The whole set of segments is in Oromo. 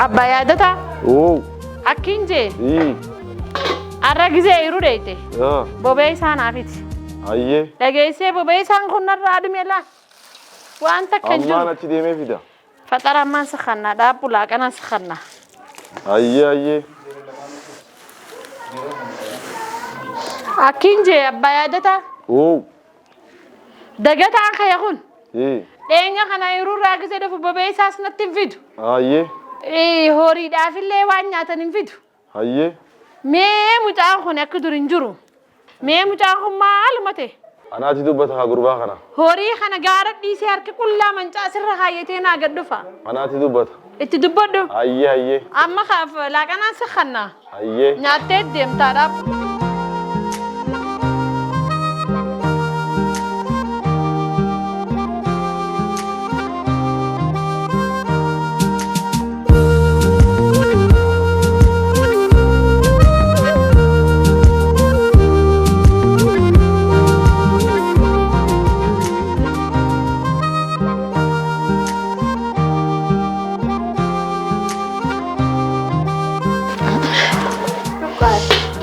Abba yaadata? Oo. Akkiin jee? Arra gizee yeroo deeyte? Bobee isaan afiti. Ayyee. Dhageessee bobee isaan kun narraa adume laa. Waan takka hin jiru. Ammaan achi deemee fida. Faxara ammaan sakhannaa dhaabbulaa qanan sakhannaa. Ayyee. Akkiin jee abba yaadata? Oo. Dagataan kaya kun? Dheenya kana yeroo irraa gizee dhufu bobee isaas natti hin fidu. Ayyee. Horiidhaafillee waan nyaatan hin fidu. Ayyee. Mee mucaan kun akka dur hin jiru. Mee mucaan kun maaluma ta'e? Anaati dubbata haa gurbaa kana. Horii kana gaara dhiisee harki qullaa mancaa sirra kaayyatee naa gad dhufa. Anaati dubbata. Itti dubbadhu. Ayyee. Amma kaaf laaqanaan sakhannaa. Ayyee. Nyaattee deemtaadhaaf.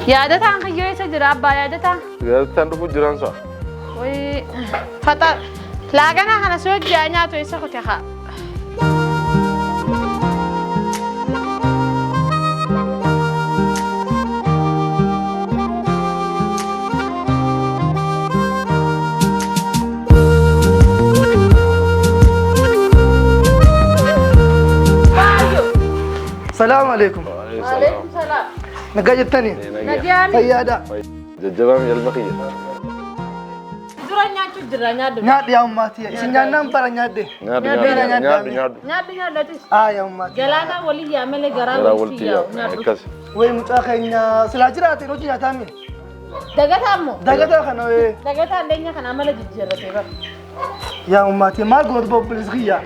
Yaadataan kayyoo isa jira abbaa yaadataan. Yaadataan dhufu jiran sa. Wayii faxa laaqana kana soo jaa nyaatu isa kute haa. السلام عليكم. وعليكم السلام. نجاجتني. نجامي. سيادة. ججبام يلبقية. درانيا شو درانيا دو. نادي يا أمتي. إسنجانا مبارا نادي. نادي. لاتيس. يا أمتي. جلانا ولي يعمل جرام ولي. وين متأخرين سلاجرات نوجي نتامي. دقتا خنا. دقتا لينيا خنا عمل جيجرة تبى. يا أمتي ما قلت ببلزغية.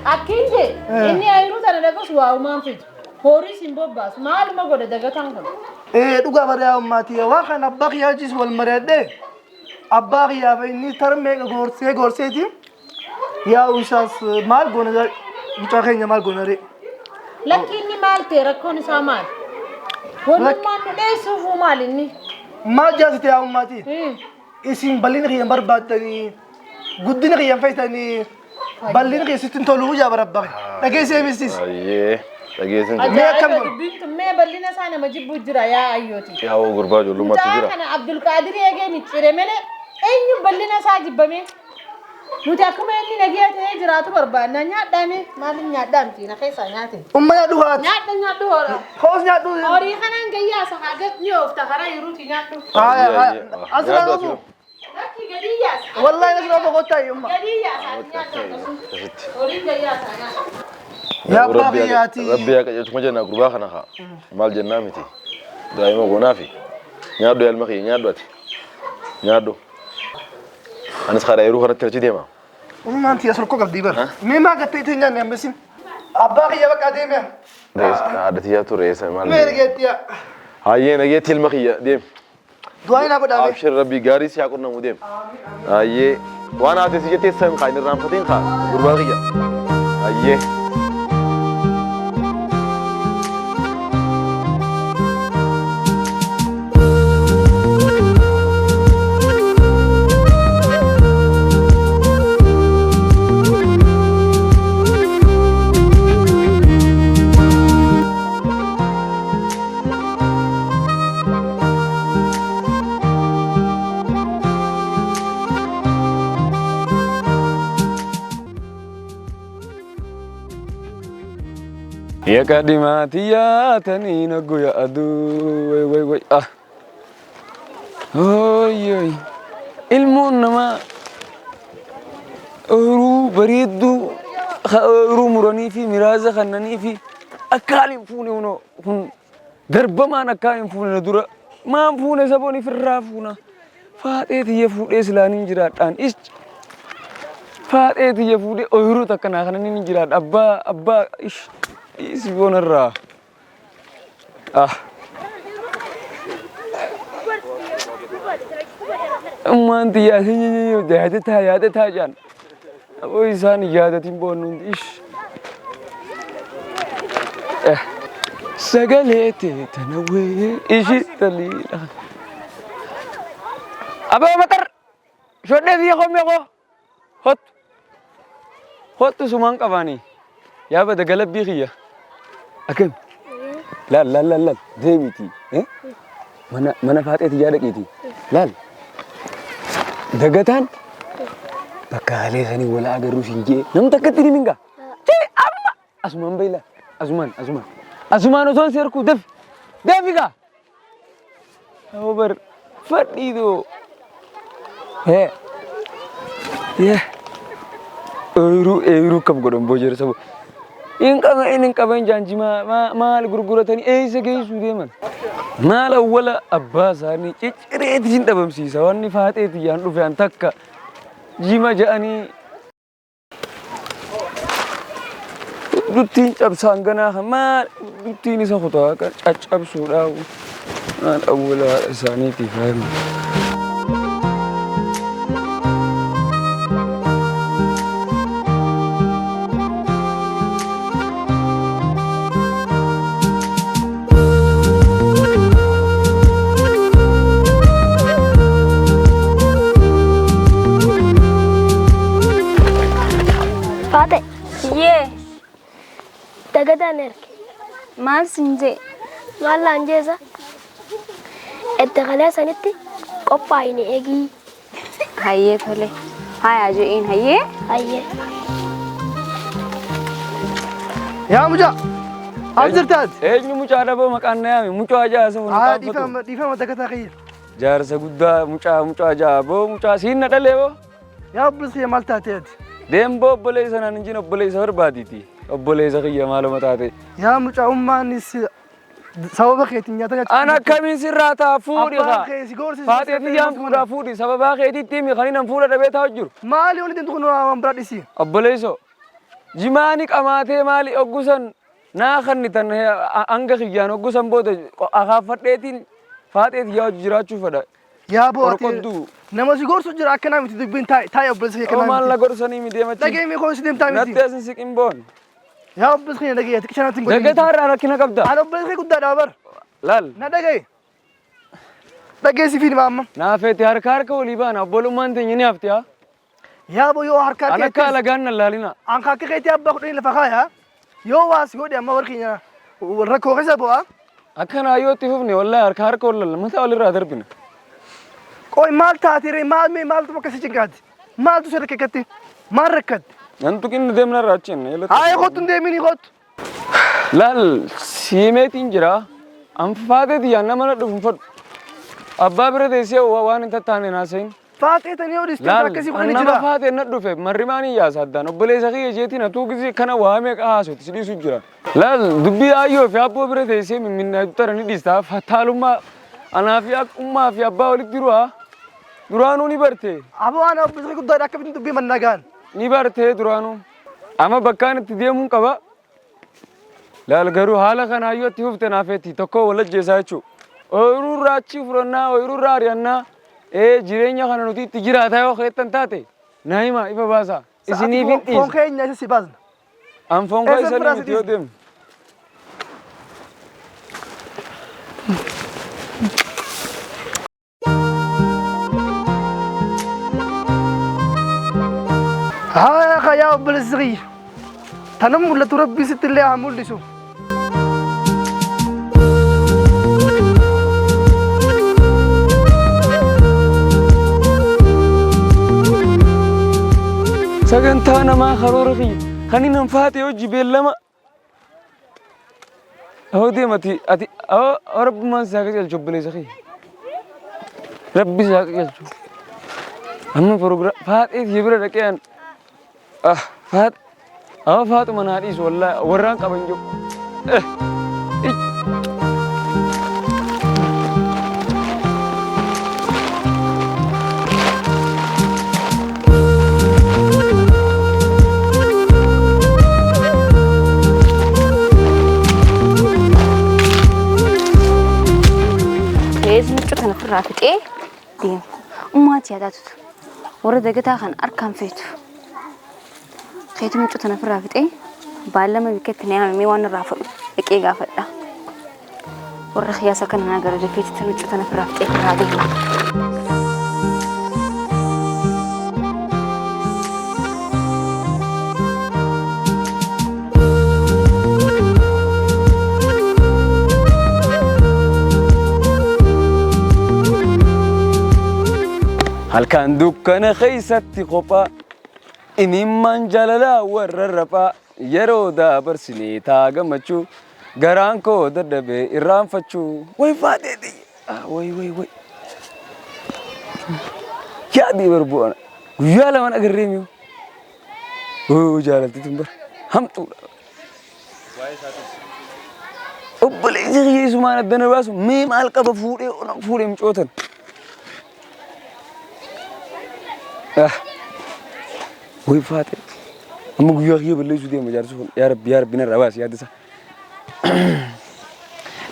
أكيد. إني أيروز أنا لقص واو ما فيد. هوري سيمبو باس ما قول دقتا خنا. دوغا بريا أمتي واخنا باقي أجلس والمريض. أبغى يا بني ترى غورسي دي يا وشاس مال غونر متأخرين مال غونري لكني مال تركون سامان هون ما ليس هو مالني ما جازت يا أمتي اسم بلين غير بربادني قدنا غير فايتني بلين غير ستين تلوه يا بربا لكن سيمسيس أيه لكن ما كم بنت ما بلين سانا ما جيب بجرا يا أيوتي يا هو غرباء جلو ما تجرا أنا عبد القادر يا جاني ترى مني أينو بلين ساجب بمي نتاكم أني نجيت هجرات بربا نيات دامي ما نيات دام فينا خيسا نياتي أمي أدوها نيات دهورا خوش نيات دو أوري خنا نجيا سحاجة نيوف تخرا يروتي نيات دو أصلا لكن جديا والله نسمع بقطع يوم جديا أوري جديا يا بغياتي ربي يا كم جنا غرباء خنا خا مال جنامتي دائما غنافي نيادو يلمخي نيادو أنا سخرا يروح أنا ترجع ديما. ما أنتي أصل كوكب ديبر. مين ما قلت تيجي نعم بسيم. أبغى يا بك أديمه. رئيس عادتي تو رئيس مال. مين قلت يا. هاي أنا جيت المخية ديم. دعائنا بدأ. أبشر ربي جاري سيأكلنا موديم. هاي وأنا أتسي جت سام خاين الرام فتين خا غرباغية. هاي يا قديماتي يا تنين أقويا أدو وي أوي المون ما أرو بريدو أرو مراني في مرازة خناني في أكالي فوني ونو درب ما نكاين فوني ندورة ما فوني سبوني في الرافونا فاتيتي يفوت إسلاني جرات أن إيش فاتيتي يفوت أورو تكنا خناني جرات أبا إيش إيش الرا أما أنت يا سيدي يادتها جان أبو إنسان يادتين بونون إيش سجلتي تنوي إيشي تليلا أبو بكر شو ده في خم يا خو هوت سمان كفاني يا بده قلب بيخيا أكم لا لا لا لا ديمتي إيه mana faatee tijaara keeti laal dagataan bakka halee sanii wala agarru sinjee nam takkatti ni minga tee amma asumaan bayla asumaan osoo seerku defiga bar fadhiido eeruu kab godhan boojeera sabo in qaban jaanji maal gurguratanii eeysa geessuu deeman maal awwala abbaa isaanii ciccireeti hin dhabamsiisa wanni faaxeeti yaan dhufe an takka jima ja'anii duttiin cabsaan ganaa maal duttiin isa kutaa caccabsuudhaaf maal awwala isaaniitiif haami. Dagataan erge maal sinjee maal laanjeesa edda kalee sanitti qophaa'ine eegii hayyee tole hayaa je'een hayyee yaa mucaa abdirtaat eenyu mucaa dhaboo maqaan na yaame mucaa jaasa wani qaabbatu dhiifama dagataa kiyya jaarsa guddaa mucaa jaaboo mucaa siin na dhalee boo yaa obboleessa kiyya maal taateeti deemboo obboleessa naan injin obboleessa barbaadiiti obboleessa kiyya maaluma taate yaa mucaa ummaanis sababa keetiin nyaata nyaachuu ana akkamiin sirraa taa fuudhi haa faaxeetii yaan fuudhaa fuudhi sababaa keetiitti himi kan hin fuudha dhabee taa'u jiru maali wanti dintu kun waan biraa dhisi obboleesso jimaani qamaatee maali oggusan naa kannitan hanga kiyyaan oggusan booda akaafadheetiin faaxeetii yaa hojii jiraachuu fedha yaa booti nama si gorsu jira akkanaa miti dubbiin taa'e obboleessa kiyya kanaa maal na gorsanii mi deemachi dhageemi koo si deemtaa miti nattee sin siqin boon yaa obboleessa kiyya dhagee ati kishanatti hin godhin dagataa irraa rakkina qabda ani obboleessa kiyya guddaadha bar laal na dhagee si fiilma amma naafeeti harka walii baana obbolummaan teenya ni hafti haa yaa bo yoo harkaa an akka alagaan nan laalina an kakka keetii abbaa kudhanii lafa kaaya yoo waasi godhe amma warkinya rakkoo keessa bu'a akkanaa yoo itti fufne wallaahi harka wallalla mataa walirraa darbina qoy maal taatire maaltu bakka si cinqaati maaltu si rakkatte maal rakkatte nan tuqinni deemna irraa achi jenne haa kottu hin deemini kottu laal siimeetiin jira an faateeti yaan nama na dhufu fadhu abbaa bira teessee waan hin tattaane naasayin faateetanii yoo dhiste akkasii kudhanii jira nama faatee na dhufe marrimaan hin yaasa addaan obboleessa kiyya jeetiin atuu gisee kana waamee qahaasuuti si dhiisu jira laal dubbii ayyoo fi abboo bira teessee mimminnaa dutara ni dhiistaa fataalummaa anaa fi ummaa fi abbaa walitti jiru haa duraanuu ni barte aboo ana obboleessa guddaadha akka bitin dubbii mannagaan ni barte duraanuu ama bakkaan itti deemuun qaba laal garuu haala kanaa yoo itti fufte naafeetti tokko walajjeessaa jechuu ooyiruu irraa achi furannaa ooyiruu irraa ari'annaa jireenya kana nuti itti jiraataa yoo keettan taate naa hima ifa baasa isiniif hin dhiisa foon keenya isa si baasna an foon koo isanii miti yoo deemu haa yaa obboleessa kiyya tanam mul'atu rabbii sitti illee haa mul'isu sagantaa namaa karoora kiyya kan hin hanfaate hojii beellama hoo deemati ati rabbumaan isaa qajeelchu obboleessa kiyya rabbi isaa qajeelchu amma faaxeetii bira dhaqeen faatuma naa dhiisu wallaahi warraan qaban jiru raafitee deema ummaati yaadaatutu warra dagataa kan arkaan feetu keetu mucuu tana firraa fixee baallama bikkeetti yaamamee waan irraa fudhu dhaqee gaafadha. Warra xiyaasa kana nagara dafeetti nuti tana firaafxee karaa deema. Halkan dukkana keessatti kophaa imimmaan jaalalaa warra rafaa yeroo dabarsinee taagammachuu garaan koo dadhabee irraanfachuu way faateeti way yaadii barbu'ana guyyaa lamaan agarree miyoo jaalalti tun bar hamtuudha obboleessi kiyyeessumaan addana baasu mee maal qaba fuudhee micootan way faate amma guyyaa kiyya balleessuu deema jaarsu yaa rabbi narraa baasi yaadisa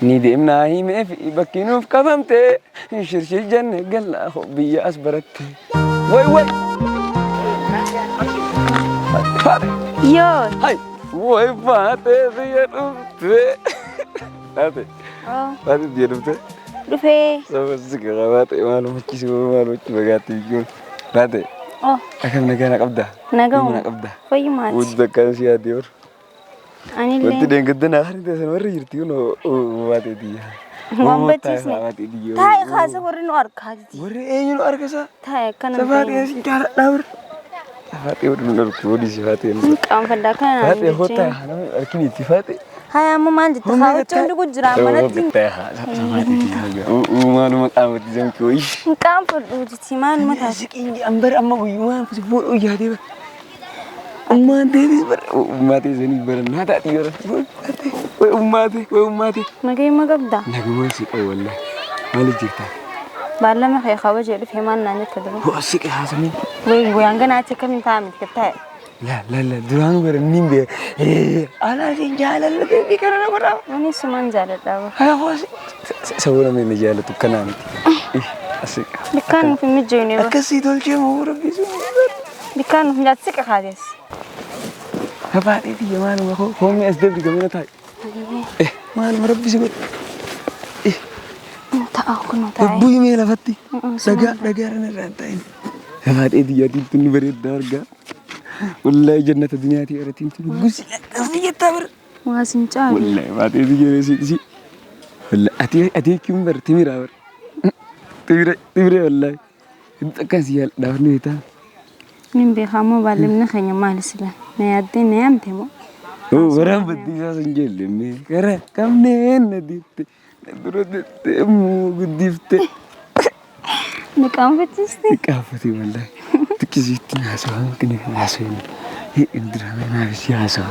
ni deemnaa himee fi bakki nuuf qabamte shirshir janne gallaa biyya as baratte way yoo hay way faate biyya dhufte faate biyya dhufte dhufee sabasi qabaate maalumachi bagaatti biyyoon faate akam nagana qabda nagamu qabda fayyumaati wajda kan si yaadee bar anillee wanti deengaddana akhri tasan warri jirti uno waate diya wambachiisne taa'e kaasa warri nu arkaati warri eenyu nu arkasa taa'e akkana safaatee si jaaladha bar safaatee warri nu arku wadi si faatee qaanfaddaa kana faatee hotaa hanami arkini itti faatee haya amma maal jetta haawwacha hundi gujjira manatti maaluma qaamatti zamki wayi qaanfadhu jiti maaluma taasi siqinji ambar amma guyyumaan fusi fuudhuu yaadee bar ummaan deebis bar ummaatee sanii bar naa taati bar way ummaatee nagayma qabda nagamaan si qabu wallahi maali jirta baallama kee qaba jedhu fi maan naan jetta daba ho siqe haasanii way guyaan ganaa akka min taa'amit kattaa'e la duraan bar nimbe ala sin jaalala beebi kana na godha ani suman jaaladha haa hosi sabuna min jaalatu kana miti asik dikkaan fi mijjoone ba akkasii tolchee moo rabbisu dikkaan fi nyaat siqa kaadees habaadhee biyya maaluma hoomni as dabri gamina taa'e maaluma rabbisu godhe ta'a kunoo taa'e bu'ii mee lafatti dhagaarran irraan taa'in habaadhee biyyaatiin tunni bareeddaa argaa والله جنة الدنيا تي أرتين تقولي أصلي تابر ما سنجاب والله ما تيجي جالس والله أتي كم بر تمير أبر تمير والله أنت كاسيال دارني تا من بخامو بالمنا خنيا مال سلا نيادين نيام تمو هو برام بدي سانجل لمي كره كم نين نديت ندرد تمو قديفت نكام فتشتي كافتي والله تكزيت ناس وهم كنا ناسين هي إندرا ما في سياسة